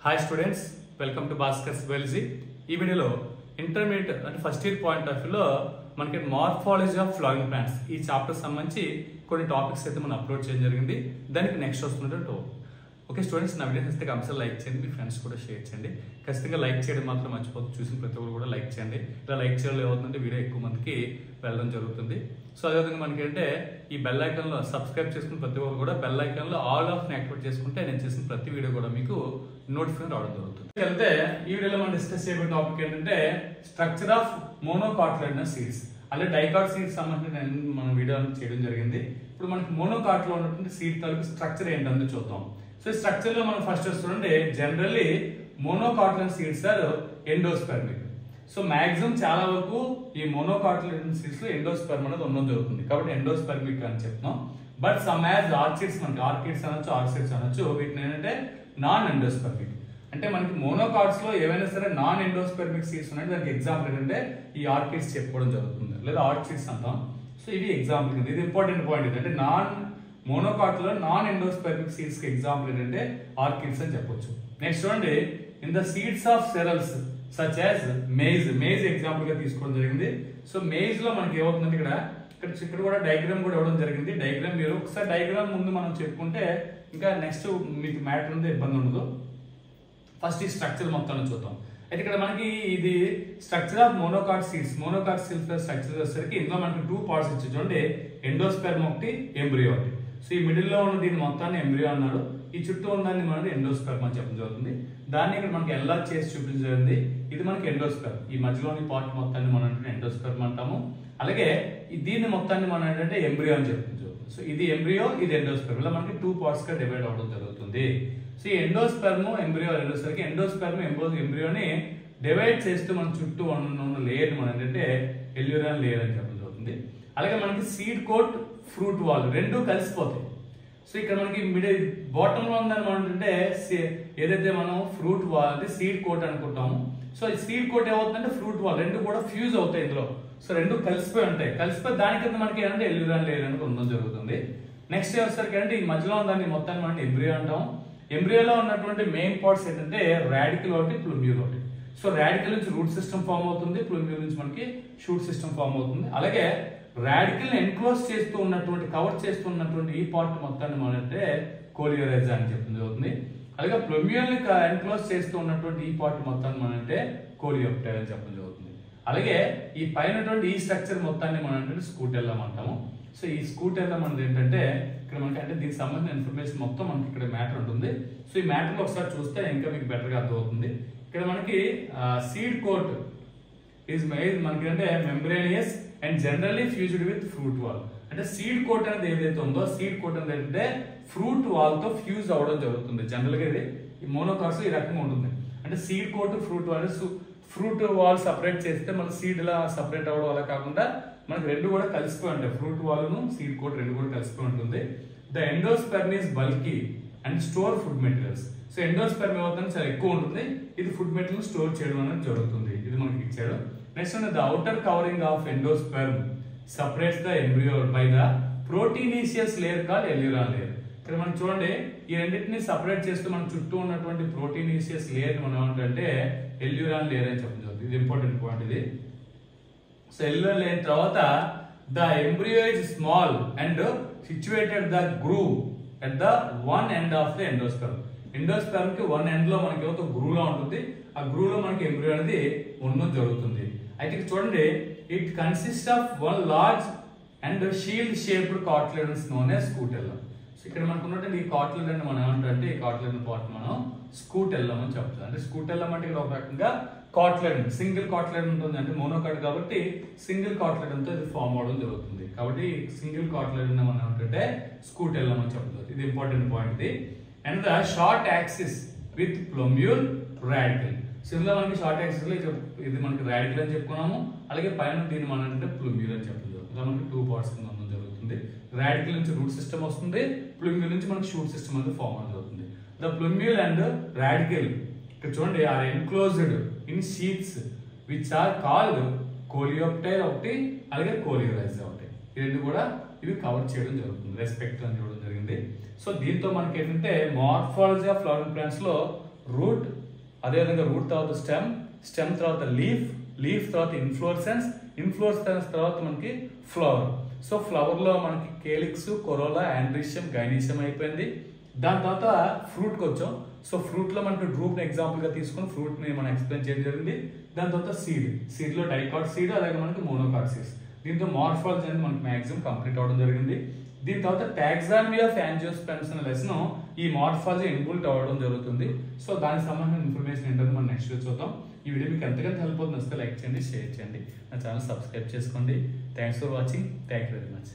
Hi students, welcome to Bhaskar's biology. ఈ వీడియోలో intermediate అంటే ఫస్ట్ ఇయర్ పాయింట్ ఆఫ్ వ్యూలో మనకి మార్ఫాలజీ ఆఫ్ ఫ్లవరింగ్ ప్లాంట్స్ ఈ చాప్టర్ సంబంధించి కొన్ని టాపిక్స్ అయితే మనం అప్లోడ్ చేయడం జరిగింది. దానికి నెక్స్ట్ వస్తున్నట్టు ఓకే స్టూడెంట్స్, నా వీడియోస్ అయితే కంపల్సరీ లైక్ చేయండి, మీ ఫ్రెండ్స్ కూడా షేర్ చేయండి. ఖచ్చితంగా లైక్ చేయడం మాత్రం మర్చిపోతుంది. చూసిన ప్రతి ఒక్కరు కూడా లైక్ చేయండి. ఇలా లైక్ చేయడం ఏమవుతుందంటే వీడియో ఎక్కువ మందికి వెళ్ళడం జరుగుతుంది. సో అదేవిధంగా మనకి అంటే ఈ బెల్ ఐకాన్లో సబ్స్క్రైబ్ చేసుకున్న ప్రతి ఒక్కరు కూడా బెల్ ఐకాన్లో ఆల్ ఆఫ్ యాక్టివేట్ చేసుకుంటే నేను చేసిన ప్రతి వీడియో కూడా మీకు నోటిఫికేషన్ రావడం జరుగుతుంది. అయితే ఈ వీడియోలో మనం డిస్కస్ చేయబోయే టాపిక్ ఏంటంటే స్ట్రక్చర్ ఆఫ్ మోనోకాటిలిడనస్ సీడ్స్. అలాగే డైకాట్ సీడ్స్ సంబంధించి మన వీడియో చేయడం జరిగింది. ఇప్పుడు మనకి మోనోకాట్ లో ఉన్నటువంటి సీడ్ తాలూకు స్ట్రక్చర్ ఏంటంటే చూద్దాం. సో ఈ స్ట్రక్చర్ లో మనం ఫస్ట్ చూడండి, generally monocotyledonous seeds are endospermic. So maximum చాలా వరకు ఈ మోనోకాటిలిడనస్ సీడ్స్ లో ఎండోస్పెర్మ్ అనేది ఉండడం జరుగుతుంది, కాబట్టి ఎండోస్పెర్మిక్ అని చెప్తున్నాం. బట్ సమ్ యాజ్ ఆర్చిడ్స్, మనకి ఆర్కిడ్స్ అనొచ్చు, ఆర్చిడ్స్ అనొచ్చు, వీటిని ఏంటంటే నాన్ ఎండోస్పెర్మిక్. అంటే మనకి మోనోకాట్స్ లో ఏవైనా సరే నాన్ ఎండోస్పెర్మిక్ సీడ్స్ ఉన్నాయి. దానికి ఎగ్జాంపుల్ ఏంటంటే ఈ ఆర్కిడ్స్ చెప్పుకోవడం జరుగుతుంది, లేదా ఆర్చిడ్స్ అంటాం. సో ఇవి ఎగ్జాంపుల్. ఇది ఇంపార్టెంట్ పాయింట్. ఇది అంటే నాన్ మోనోకాట్ లో నాన్ ఎండోస్పెర్మిక్ సీడ్స్ కి ఎగ్జాంపుల్ ఏంటంటే ఆర్కిడ్స్ అని చెప్పొచ్చు. నెక్స్ట్ చూడండి, in the seeds of cereals such as maize. Maize example గా తీసుకోవడం జరిగింది. సో మేజ్ లో మనకి ఏమవుతుందంటే ఇక్కడ కూడా డయాగ్రామ్ కూడా ఇవ్వడం జరిగింది. డయాగ్రామ్ మీరు ఒకసారి డయాగ్రామ్ ముందు మనం చెప్పుకుంటే ఇంకా నెక్స్ట్ మీకు మ్యాటర్ ఉంది, ఇబ్బంది ఉండదు. ఫస్ట్ ఈ స్ట్రక్చర్ మొత్తాన్ని చూద్దాం. అయితే ఇక్కడ మనకి ఇది structure of monocot seeds. Monocot seeds structure వచ్చేసరికి ఇందులో మనకి టూ పార్ట్స్ ఇచ్చి చూడండి, ఎండోస్పెర్మ్ ఒకటి, ఎంబ్రియో ఒకటి. సో ఈ మిడిల్ లో ఉన్న దీని మొత్తాన్ని ఎంబ్రియో అన్నారు, ఈ చుట్టూ ఉన్నదాన్ని మనం ఎండోస్పెర్మ్ అని చెప్పడం జరుగుతుంది. దాన్ని ఇక్కడ మనకి ఎలా చేసి చూపించండి, ఇది మనకి ఎండోస్పెర్మ్. ఈ మధ్యలోని పార్ట్ మొత్తాన్ని మనం అంటే ఎండోస్పెర్మ్ అంటాము. అలాగే దీన్ని మొత్తాన్ని మనం ఏంటంటే ఎంబ్రియో అని చెప్పడం జరుగుతుంది. సో ఇది ఎంబ్రియో, ఇది ఎండోస్పెర్మ్. ఇలా మనకి టూ పార్ట్స్ గా డివైడ్ అవడం జరుగుతుంది. సో ఈ ఎండోస్పెర్మ్ ఎంబ్రియో అనేసరికి ఎండోస్పెర్మ్ ఎంబ్రియోని డివైడ్ చేస్తూ మన చుట్టూ ఉన్న లేయర్ మనం ఏంటంటే ఎల్యూరాన్ లేయర్ అని చెప్పడం జరుగుతుంది. అలాగే మనకి సీడ్ కోట్, ఫ్రూట్ వాల్ రెండు కలిసిపోతాయి. సో ఇక్కడ మనకి మిడిల్ బాటమ్ లో ఉందని మనం అంటే ఏదైతే మనం ఫ్రూట్ వాల్ అంటే సీడ్ కోట్ అనుకుంటాము. సో ఈ సీడ్ కోట్ ఏమవుతుందంటే ఫ్రూట్ వాల్ రెండు కూడా ఫ్యూజ్ అవుతాయి ఇందులో. సో రెండు కలిసిపోయి ఉంటాయి. కలిసిపోయి దాని కింద మనకి ఏంటంటే ఎల్యూరాన్ లేయర్ అనేది ఉండడం జరుగుతుంది. నెక్స్ట్ వచ్చేసరికి అంటే ఈ మధ్యలో దాన్ని మొత్తాన్ని మనం ఎంబ్రియో అంటాం. ఎంబ్రియోలో ఉన్నటువంటి మెయిన్ పార్ట్స్ ఏంటంటే రాడికల్ ఒకటి, ప్లూమ్యూల్ ఒకటి. సో రాడికల్ నుంచి రూట్ సిస్టమ్ ఫామ్ అవుతుంది, ప్లూమ్యూల్ నుంచి మనకి షూట్ సిస్టమ్ ఫామ్ అవుతుంది. అలాగే రాడికల్ ఎన్క్లోజ్ చేస్తూ ఉన్నటువంటి కవర్ చేస్తూ ఉన్నటువంటి ఈ పార్ట్ మొత్తాన్ని మనం అంటే కోలియోరైజా అని చెప్పడం జరుగుతుంది. అలాగే ప్లూమ్యూల్ ని ఎన్క్లోజ్ చేస్తూ ఉన్నటువంటి ఈ పార్ట్ మొత్తాన్ని మనం అంటే కోలియోప్టైల్ అని చెప్పడం జరుగుతుంది. అలాగే ఈ పైన ఈ స్ట్రక్చర్ మొత్తాన్ని మనం అంటే స్కూటెల్లం అంటాము. సో ఈ స్కూటెల్లం అనేది ఏంటంటే ఇక్కడ మనకి అంటే దీనికి సంబంధించిన ఇన్ఫర్మేషన్ మొత్తం మనకి ఇక్కడ మ్యాటర్ ఉంటుంది. సో ఈ మ్యాటర్ ఒకసారి చూస్తే ఇంకా మీకు బెటర్ గా అర్థమవుతుంది. ఇక్కడ మనకి సీడ్ కోట్ ఈజ్ మనకి అంటే membranous and generally fused with fruit wall. అంటే సీడ్ కోట్ అనేది ఏదైతే ఉందో సీడ్ కోట్ అనేది ఏంటంటే ఫ్రూట్ వాల్ తో ఫ్యూజ్ అవ్వడం జరుగుతుంది. జనరల్ గా ఇది ఈ మోనోకాట్స్ ఈ రకంగా ఉంటుంది. అంటే seed coat, fruit wall, fruit wall separate చేస్తే మన సీడ్ లా సపరేట్ అవ్వడం వల్ల కాకుండా మనకి రెండు కూడా కలిసిపోయి ఉంటాయి. ఫ్రూట్ వాల్ ను సీడ్ కోట్ రెండు కూడా కలిసిపోయి ఉంటుంది. The endosperm is bulky and store food materials. So endosperm ఏమవుతుంది చాలా ఎక్కువ ఉంటుంది, ఇది ఫుడ్ మెటీరియల్ స్టోర్ చేయడం అనేది జరుగుతుంది. ఇది మనకి ఇచ్చాడు. Next the outer covering of endosperm separates the embryo by the proteinaceous layer called elluran layer. ఇక్కడ మనం చూడండి, ఈ రెండింటిని సపరేట్ చేస్తూ మన చుట్టూ ఉన్నటువంటి ప్రోటీనేసియస్ లేయర్ మనం ఏమంటే ఎల్యూరాన్ లేయర్ అని చెప్పడం జరుగుతుంది. ఇది ఇంపార్టెంట్ పాయింట్ ఇది. సో ఎల్యూరాన్ లేయర్ తర్వాత the embryo is small and situated the groove at the one end of the endosperm. Endosperm కి వన్ ఎండ్ లో మనకి ఏమవుతుంది గ్రూవ్ లా ఉంటుంది. ఆ గ్రూవ్ లో మనకి ఎంబ్రియో అనేది ఉండడం జరుగుతుంది. అయితే చూడండి, it consists of one large and shield shaped cartilage known as scutellum. So ఇక్కడ మనకు ఉన్నటువంటి ఈ కార్టిలేజ్ మనం ఏమంటారంటే ఈ కార్టిలేజ్ పార్ట్ మనం స్కూటెల్లం అని చెప్తాం. అంటే స్కూటెల్లం అంటే ఇక్కడ ఒక రకంగా కార్టిలేజ్ సింగిల్ కార్టిలేజ్ ఉంటుంది. అంటే మోనోకాట్ కాబట్టి సింగిల్ కార్టిలేజ్ తో ఇది ఫామ్ అవడం జరుగుతుంది. కాబట్టి సింగిల్ కార్టిలేజ్ మనం ఏమంటే స్కూటెల్లం అని చెప్తాం. ఇది ఇంపార్టెంట్ పాయింట్ ఇది. And the short axis with ప్లూమ్యూల్ radical. So ఇందులో మనకి షార్ట్ యాక్సిస్ లో ఇది మనకి రాడికల్ అని చెప్పుకున్నాము. అలాగే పైన దీన్ని మనం అంటే ప్లూమ్యూల్ అని చెప్పడం జరుగుతుంది. మనకి టూ పార్ట్స్ కింద ఉండడం జరుగుతుంది. రాడికల్ నుంచి రూట్ సిస్టమ్ వస్తుంది, ప్లూమ్యూల్ నుంచి మనకి షూట్ సిస్టమ్ అనేది ఫామ్ అవడం జరుగుతుంది. ద ప్లూమ్యూల్ అండ్ రాడికల్ ఇక్కడ చూడండి are enclosed in sheaths which are called coleoptile ఒకటి, అలాగే కోలియోరైజా ఒకటి. ఈ రెండు కూడా ఇవి కవర్ చేయడం జరుగుతుంది, రెస్పెక్ట్ అని చూడడం జరిగింది. సో దీంతో మనకి ఏంటంటే మార్ఫాలజీ ఆఫ్ ఫ్లవరింగ్ ప్లాంట్స్ లో రూట్, అదేవిధంగా రూట్ తర్వాత స్టెమ్, స్టెమ్ తర్వాత లీఫ్, లీఫ్ తర్వాత ఇన్ఫ్లోరెసెన్స్, ఇన్ఫ్లోరెసెన్స్ తర్వాత మనకి ఫ్లవర్. సో ఫ్లవర్లో మనకి కేలిక్స్, కొరోలా, ఆండ్రీషియం, గైనీషియం అయిపోయింది. దాని తర్వాత ఫ్రూట్కి వచ్చాం. సో ఫ్రూట్లో మనకి డ్రూప్ని ఎగ్జాంపుల్గా తీసుకుని ఫ్రూట్ని మనం ఎక్స్ప్లెయిన్ చేయడం జరిగింది. దాని తర్వాత సీడ్, సీడ్లో డైకాట్ సీడ్, అలాగే మనకి మోనోకాట్ సీడ్స్. దీంతో మార్ఫాలజీ అనేది మనకి మ్యాక్సిమం కంప్లీట్ అవ్వడం జరిగింది. దీని తర్వాత టాక్సానమీ ఆఫ్ యాంజియోస్పెర్మ్స్ అనే లెసన్ ఈ మార్ఫాలజీ ఇన్బుల్ట్ అవ్వడం జరుగుతుంది. సో దానికి సంబంధించిన ఇన్ఫర్మేషన్ ఏంటంటే మనం నెక్స్ట్ చూద్దాం. ఈ వీడియో మీకు ఎంతకంత హెల్ప్ అవుతుంది వస్తే లైక్ చేయండి, షేర్ చేయండి, నా ఛానల్ సబ్స్క్రైబ్ చేసుకోండి. Thanks for watching. Thank you very much.